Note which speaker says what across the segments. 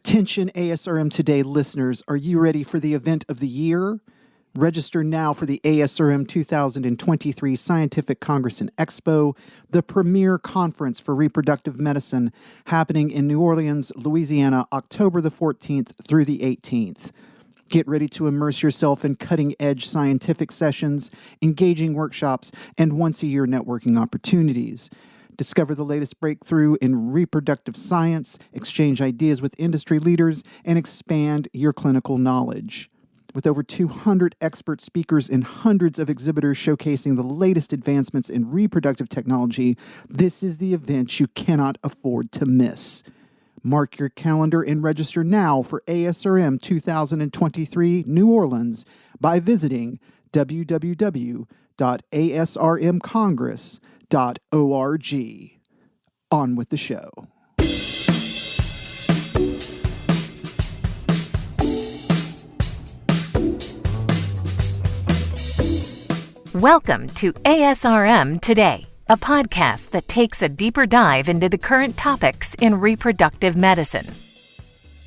Speaker 1: Attention ASRM Today listeners, are you ready for the event of the year? Register now for the ASRM 2023 Scientific Congress and Expo, the premier conference for reproductive medicine happening in New Orleans, Louisiana, October the 14th through the 18th. Get ready to immerse yourself in cutting-edge scientific sessions, engaging workshops, and once-a-year networking opportunities. Discover the latest breakthrough in reproductive science, exchange ideas with industry leaders, and expand your clinical knowledge. With over 200 expert speakers and hundreds of exhibitors showcasing the latest advancements in reproductive technology, this is the event you cannot afford to miss. Mark your calendar and register now for ASRM 2023 New Orleans by visiting www.asrmcongress.org. On with the show.
Speaker 2: Welcome to ASRM Today, a podcast that takes a deeper dive into the current topics in reproductive medicine.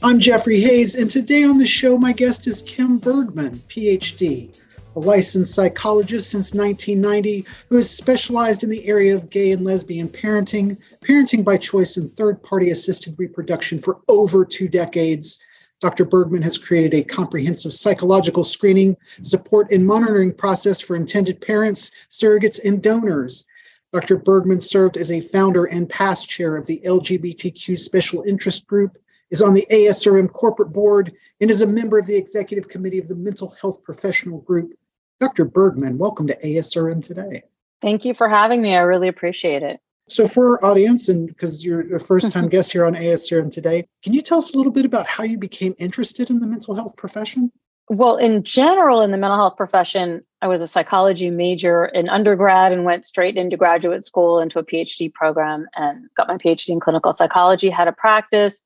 Speaker 3: I'm Jeffrey Hayes, and today on the show, my guest is Kim Bergman, PhD, a licensed psychologist since 1990 who has specialized in the area of gay and lesbian parenting, parenting by choice, and third-party assisted reproduction for over 2 decades. Dr. Bergman has created a comprehensive psychological screening, support, and monitoring process for intended parents, surrogates, and donors. Dr. Bergman served as a founder and past chair of the LGBTQ Special Interest Group, is on the ASRM corporate board, and is a member of the executive committee of the Mental Health Professional Group. Dr. Bergman, welcome to ASRM Today.
Speaker 4: Thank you for having me. I really appreciate it.
Speaker 3: So for our audience, and because you're a first-time guest here on ASRM Today, can you tell us a little bit about how you became interested in the mental health profession?
Speaker 4: Well, in general, in the mental health profession, I was a psychology major in undergrad and went straight into graduate school into a PhD program and got my PhD in clinical psychology, had a practice.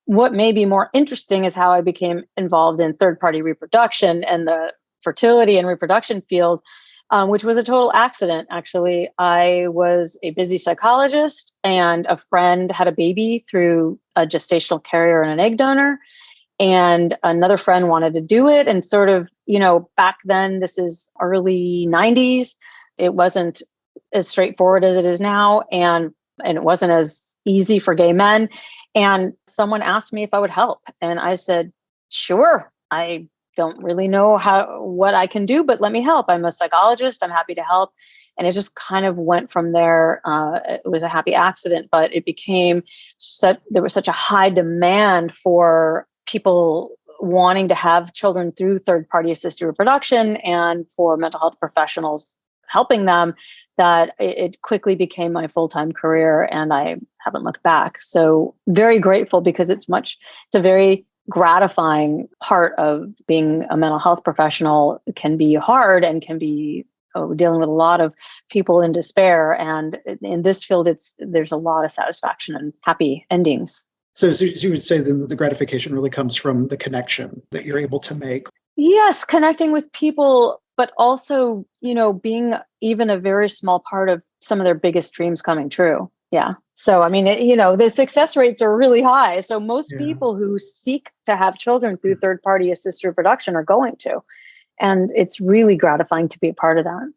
Speaker 4: What may be more interesting is how I became involved in third-party reproduction and the fertility and reproduction field, which was a total accident, actually. I was a busy psychologist, and a friend had a baby through a gestational carrier and an egg donor, and another friend wanted to do it. And sort of, back then, this is early 90s, it wasn't as straightforward as it is now, and it wasn't as easy for gay men. And someone asked me if I would help, and I said, sure. I don't really know what I can do, but let me help. I'm a psychologist. I'm happy to help. And it just kind of went from there. It was a happy accident, but it became there was such a high demand for people wanting to have children through third-party assisted reproduction and for mental health professionals helping them that it quickly became my full-time career, and I haven't looked back. So very grateful, because it's a very gratifying part of being a mental health professional. It can be hard and can be dealing with a lot of people in despair. And in this field, there's a lot of satisfaction and happy endings.
Speaker 3: So you would say then that the gratification really comes from the connection that you're able to make.
Speaker 4: Yes, connecting with people, but also, being even a very small part of some of their biggest dreams coming true. Yeah. So, the success rates are really high. So most people who seek to have children through third-party assisted reproduction are going to. And it's really gratifying to be a part of that.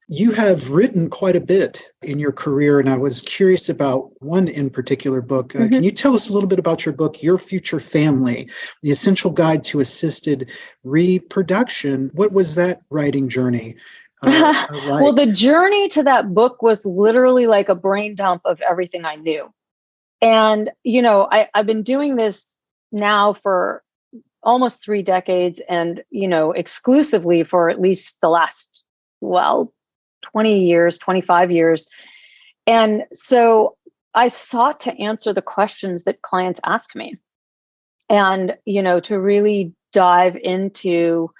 Speaker 3: You have written quite a bit in your career, and I was curious about one in particular book. Can you tell us a little bit about your book, Your Future Family, The Essential Guide to Assisted Reproduction? What was that writing journey?
Speaker 4: Well, the journey to that book was literally like a brain dump of everything I knew. And, I've been doing this now for almost 3 decades and, exclusively for at least the last, 20 years, 25 years. And so I sought to answer the questions that clients ask me and, to really dive into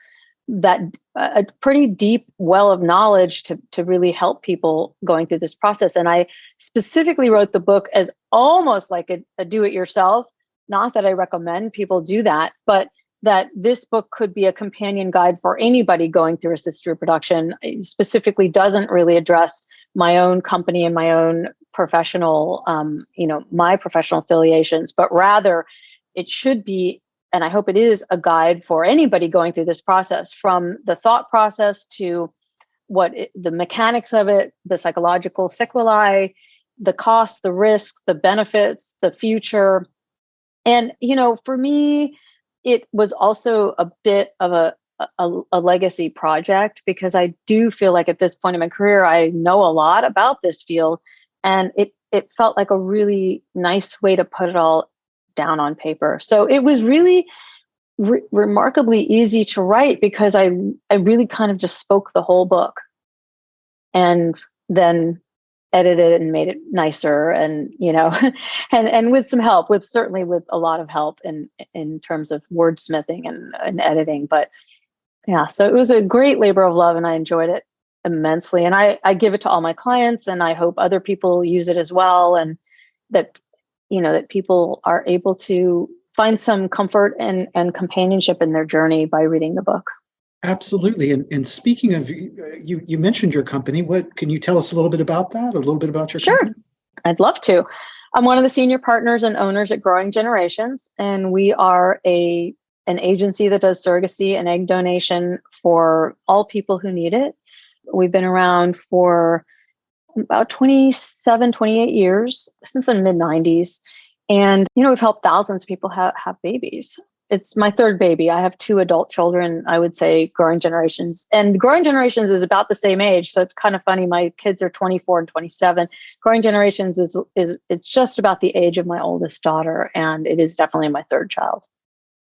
Speaker 4: that a pretty deep well of knowledge to really help people going through this process. And I specifically wrote the book as almost like a do-it-yourself. Not that I recommend people do that, but that this book could be a companion guide for anybody going through assisted reproduction. It specifically doesn't really address my own company and my own professional, my professional affiliations, but rather it should be, and I hope it is, a guide for anybody going through this process, from the thought process to the mechanics of it, the psychological sequelae, the cost, the risk, the benefits, the future. And, for me, it was also a bit of a legacy project, because I do feel like at this point in my career, I know a lot about this field, and it felt like a really nice way to put it all down on paper. So it was really remarkably easy to write, because I really kind of just spoke the whole book and then edited it and made it nicer, and and with some help, certainly with a lot of help in terms of wordsmithing and editing. But yeah, so it was a great labor of love, and I enjoyed it immensely. And I give it to all my clients, and I hope other people use it as well, and that that people are able to find some comfort and companionship in their journey by reading the book.
Speaker 3: Absolutely. And speaking of, you mentioned your company. What can you tell us a little bit about that? A little bit about your company?
Speaker 4: Sure, I'd love to. I'm one of the senior partners and owners at Growing Generations, and we are an agency that does surrogacy and egg donation for all people who need it. We've been around for about 27, 28 years, since the mid 90s. And, we've helped thousands of people have babies. It's my third baby. I have 2 adult children. I would say Growing Generations. And Growing Generations is about the same age. So it's kind of funny. My kids are 24 and 27. Growing Generations it's just about the age of my oldest daughter. And it is definitely my third child.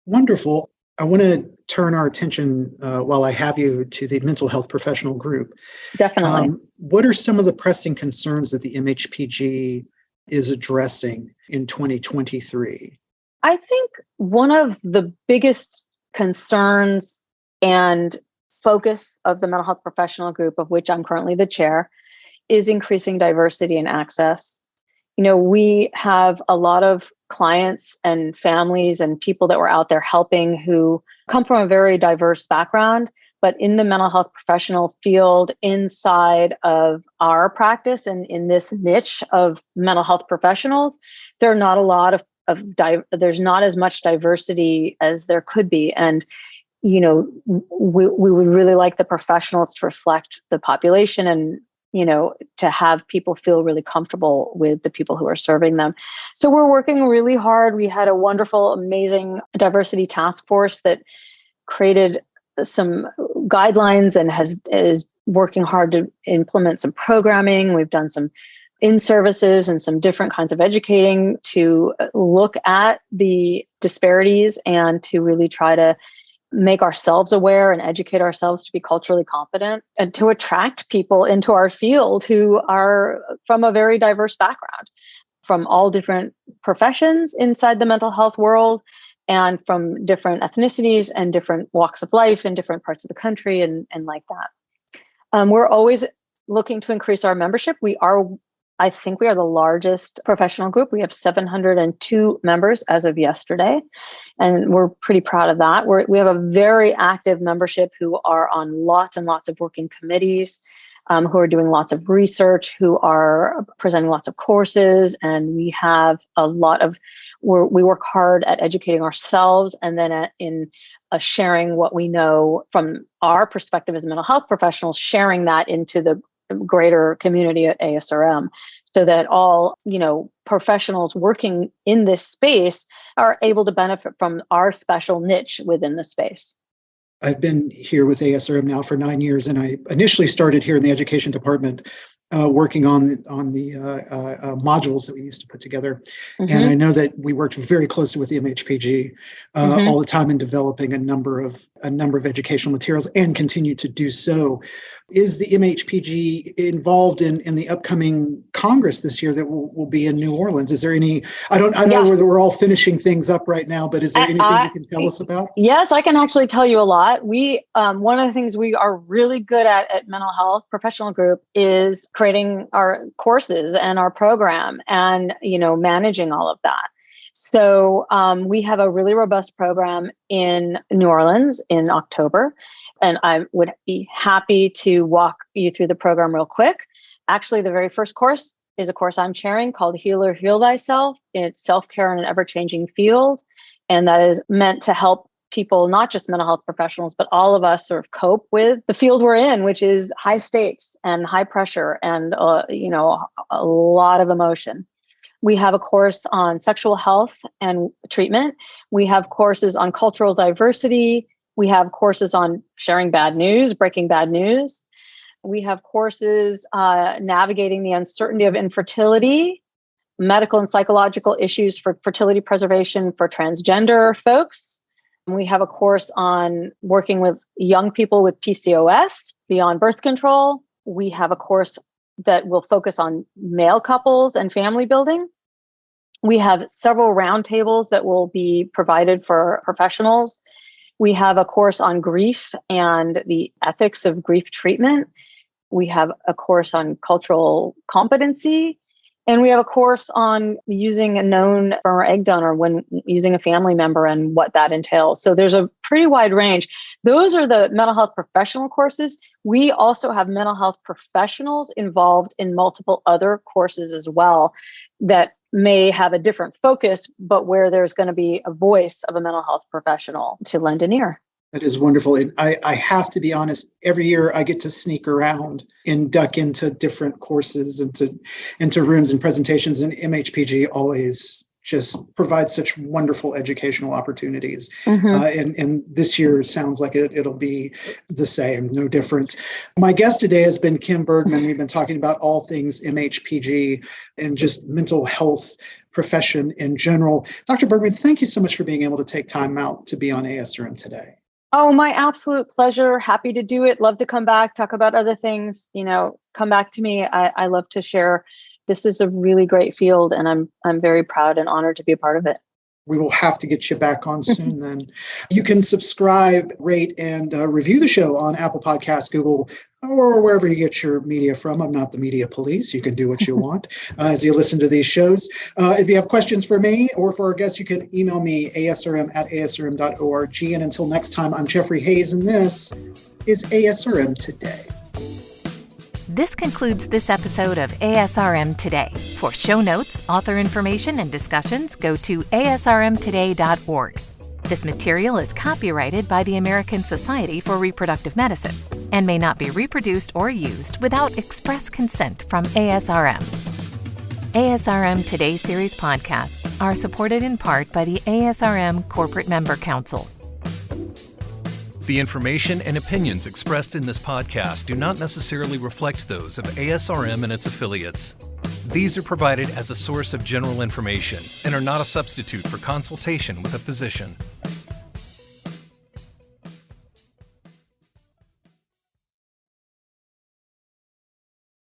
Speaker 3: Wonderful. I want to turn our attention, while I have you, to the mental health professional group.
Speaker 4: Definitely.
Speaker 3: What are some of the pressing concerns that the MHPG is addressing in 2023?
Speaker 4: I think one of the biggest concerns and focus of the mental health professional group, of which I'm currently the chair, is increasing diversity and access. We have a lot of clients and families and people that were out there helping who come from a very diverse background, but in the mental health professional field, inside of our practice and in this niche of mental health professionals, there are not a lot of there's not as much diversity as there could be. And, we would really like the professionals to reflect the population and, to have people feel really comfortable with the people who are serving them. So we're working really hard. We had a wonderful, amazing diversity task force that created some guidelines and is working hard to implement some programming. We've done some in-services and some different kinds of educating to look at the disparities and to really try to make ourselves aware and educate ourselves to be culturally competent and to attract people into our field who are from a very diverse background, from all different professions inside the mental health world, and from different ethnicities and different walks of life in different parts of the country and like that. We're always looking to increase our membership. I think we are the largest professional group. We have 702 members as of yesterday, and we're pretty proud of that. We have a very active membership who are on lots and lots of working committees, who are doing lots of research, who are presenting lots of courses, and we have a lot of, we work hard at educating ourselves and then in sharing what we know from our perspective as mental health professionals, sharing that into the greater community at ASRM, so that all, professionals working in this space are able to benefit from our special niche within the space.
Speaker 3: I've been here with ASRM now for 9 years, and I initially started here in the education department, working on the modules that we used to put together. Mm-hmm. And I know that we worked very closely with the MHPG all the time in developing a number of educational materials, and continue to do so. Is the MHPG involved in the upcoming Congress this year that will be in New Orleans? Is there any? I know whether we're all finishing things up right now, but is there anything you can tell us about?
Speaker 4: Yes, I can actually tell you a lot. We one of the things we are really good at Mental Health Professional Group is creating our courses and our program, and managing all of that. So we have a really robust program in New Orleans in October, and I would be happy to walk you through the program real quick. Actually, the very first course is a course I'm chairing called Heal or Heal Thyself. It's self-care in an ever-changing field. And that is meant to help people, not just mental health professionals, but all of us sort of cope with the field we're in, which is high stakes and high pressure and, a lot of emotion. We have a course on sexual health and treatment. We have courses on cultural diversity. We have courses on sharing bad news, breaking bad news. We have courses navigating the uncertainty of infertility, medical and psychological issues for fertility preservation for transgender folks. We have a course on working with young people with PCOS beyond birth control. We have a course that will focus on male couples and family building. We have several roundtables that will be provided for professionals. We have a course on grief and the ethics of grief treatment. We have a course on cultural competency. And we have a course on using a known sperm or egg donor when using a family member and what that entails. So there's a pretty wide range. Those are the mental health professional courses. We also have mental health professionals involved in multiple other courses as well that may have a different focus, but where there's going to be a voice of a mental health professional to lend an ear.
Speaker 3: That is wonderful. And I have to be honest, every year I get to sneak around and duck into different courses, into rooms and presentations, and MHPG always just provides such wonderful educational opportunities. And this year sounds like it'll be the same, no different. My guest today has been Kim Bergman. We've been talking about all things MHPG and just mental health profession in general. Dr. Bergman, thank you so much for being able to take time out to be on ASRM today.
Speaker 4: Oh, my absolute pleasure. Happy to do it. Love to come back, talk about other things. Come back to me. I love to share. This is a really great field, and I'm very proud and honored to be a part of it.
Speaker 3: We will have to get you back on soon then. You can subscribe, rate, and review the show on Apple Podcasts, Google, or wherever you get your media from. I'm not the media police. You can do what you want as you listen to these shows. If you have questions for me or for our guests, you can email me, asrm@asrm.org. And until next time, I'm Jeffrey Hayes, and this is ASRM Today.
Speaker 2: This concludes this episode of ASRM Today. For show notes, author information, and discussions, go to asrmtoday.org. This material is copyrighted by the American Society for Reproductive Medicine and may not be reproduced or used without express consent from ASRM. ASRM Today series podcasts are supported in part by the ASRM Corporate Member Council.
Speaker 5: The information and opinions expressed in this podcast do not necessarily reflect those of ASRM and its affiliates. These are provided as a source of general information and are not a substitute for consultation with a physician.